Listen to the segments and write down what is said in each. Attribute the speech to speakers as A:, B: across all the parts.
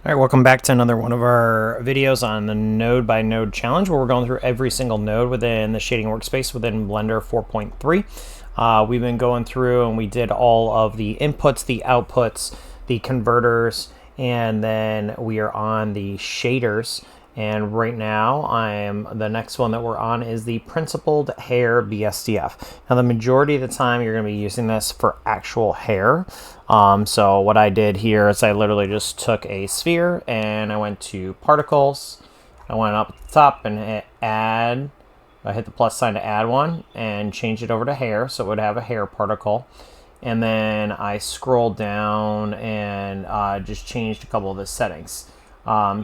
A: All right, welcome back to another one of our videos on the node by node challenge, where we're going through every single node within the shading workspace within Blender 4.3. We've been going through and we did all of the inputs, the outputs, the converters, and then we are on the shaders. And right now, the next one that we're on is the principled hair BSDF. Now, the majority of the time, you're going to be using this for actual hair. So what I did here is I literally just took a sphere and I went to particles. I went up at the top and hit add. I hit the plus sign to add one and change it over to hair, so it would have a hair particle. And then I scrolled down and just changed a couple of the settings.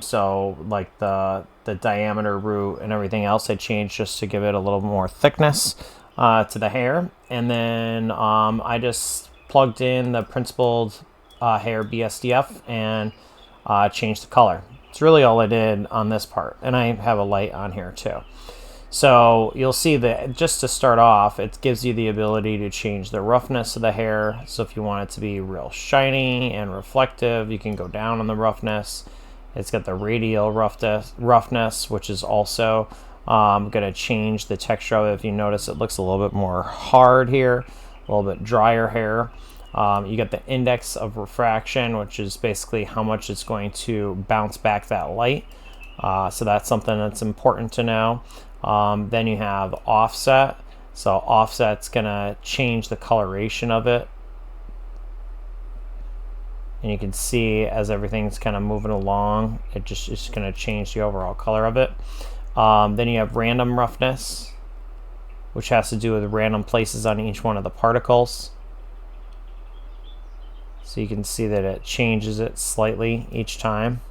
A: So like the diameter root and everything else I changed just to give it a little more thickness to the hair. And then I just plugged in the principled hair BSDF and changed the color. It's really all I did on this part. And I have a light on here too. So you'll see that just to start off, it gives you the ability to change the roughness of the hair. So if you want it to be real shiny and reflective, you can go down on the roughness. It's got the radial roughness, which is also going to change the texture of it. If you notice, it looks a little bit more hard here, a little bit drier hair. You get the index of refraction, which is basically how much it's going to bounce back that light. So that's something that's important to know. Then you have offset. So offset's going to change the coloration of it. And you can see as everything's kind of moving along, it just is going to change the overall color of it. Then you have random roughness, which has to do with random places on each one of the particles. So you can see that it changes it slightly each time.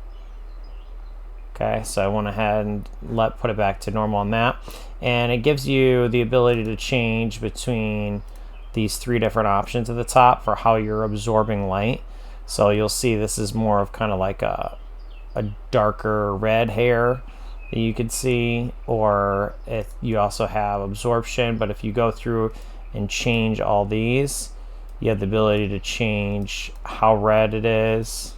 A: Okay, so I went ahead and put it back to normal on that. And it gives you the ability to change between these three different options at the top for how you're absorbing light. So you'll see this is more of kind of like a darker red hair that you can see, or if you also have absorption. But if you go through and change all these, you have the ability to change how red it is,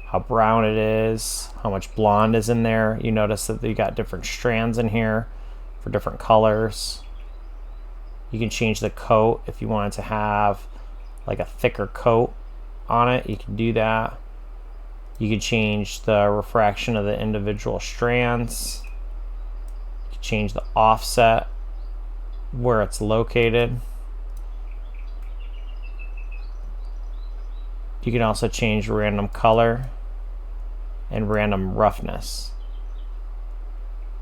A: how brown it is, how much blonde is in there. You notice that you got different strands in here for different colors. You can change the coat if you wanted to have like a thicker coat on it. You can do that. You can change the refraction of the individual strands. You can change the offset, where it's located. You can also change random color and random roughness.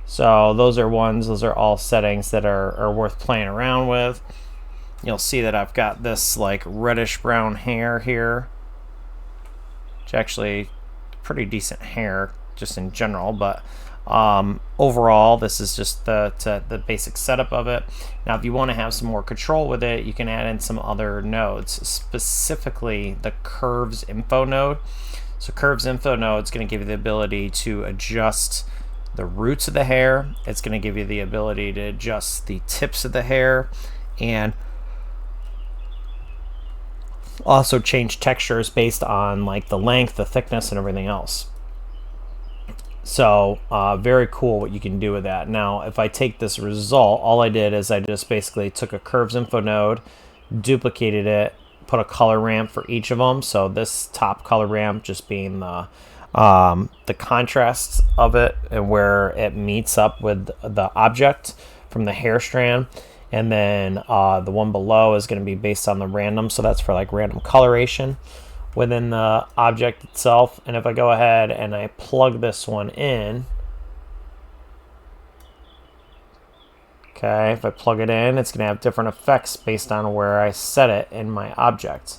A: So those are all settings that are worth playing around with. You'll see that I've got this like reddish brown hair here, which actually pretty decent hair just in general, but overall this is just the basic setup of it. Now if you want to have some more control with it, you can add in some other nodes, specifically the curves info node. So curves info node is going to give you the ability to adjust the roots of the hair. It's going to give you the ability to adjust the tips of the hair and also change textures based on like the length, the thickness, and everything else. So very cool what you can do with that. Now if I take this result, all I did is I just basically took a curves info node, duplicated it, put a color ramp for each of them. So this top color ramp just being the contrast of it and where it meets up with the object from the hair strand. And then the one below is going to be based on the random, so that's for like random coloration within the object itself. And if I go ahead and I plug this one in, okay, if I plug it in, it's going to have different effects based on where I set it in my object.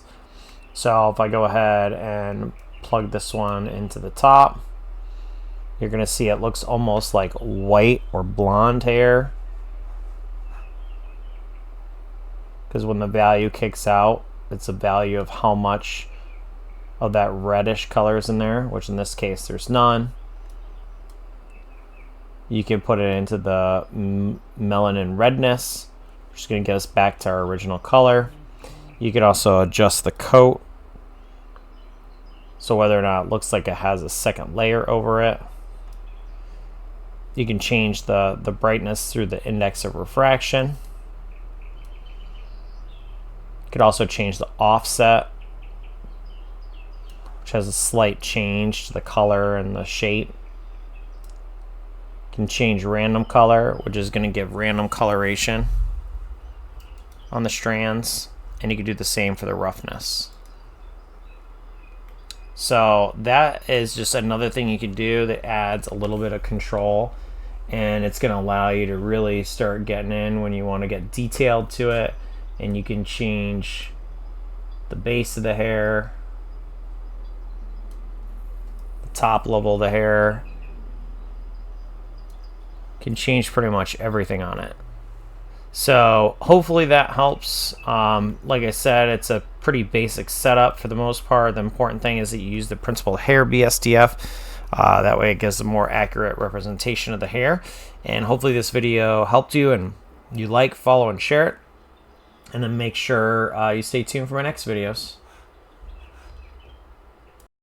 A: So if I go ahead and plug this one into the top, you're going to see it looks almost like white or blonde hair. Because when the value kicks out, it's a value of how much of that reddish color is in there, which in this case there's none. You can put it into the melanin redness, which is going to get us back to our original color. You can also adjust the coat So whether or not it looks like it has a second layer over it. You can change the brightness through the index of refraction. You could also change the offset, which has a slight change to the color and the shape. You can change random color, which is going to give random coloration on the strands, and you can do the same for the roughness. So that is just another thing you can do that adds a little bit of control, and it's going to allow you to really start getting in when you want to get detailed to it. And you can change the base of the hair, the top level of the hair. You can change pretty much everything on it. So hopefully that helps. Like I said, it's a pretty basic setup for the most part. The important thing is that you use the principled hair BSDF. That way it gives a more accurate representation of the hair. And hopefully this video helped you, and you like, follow, and share it. And then make sure you stay tuned for my next videos.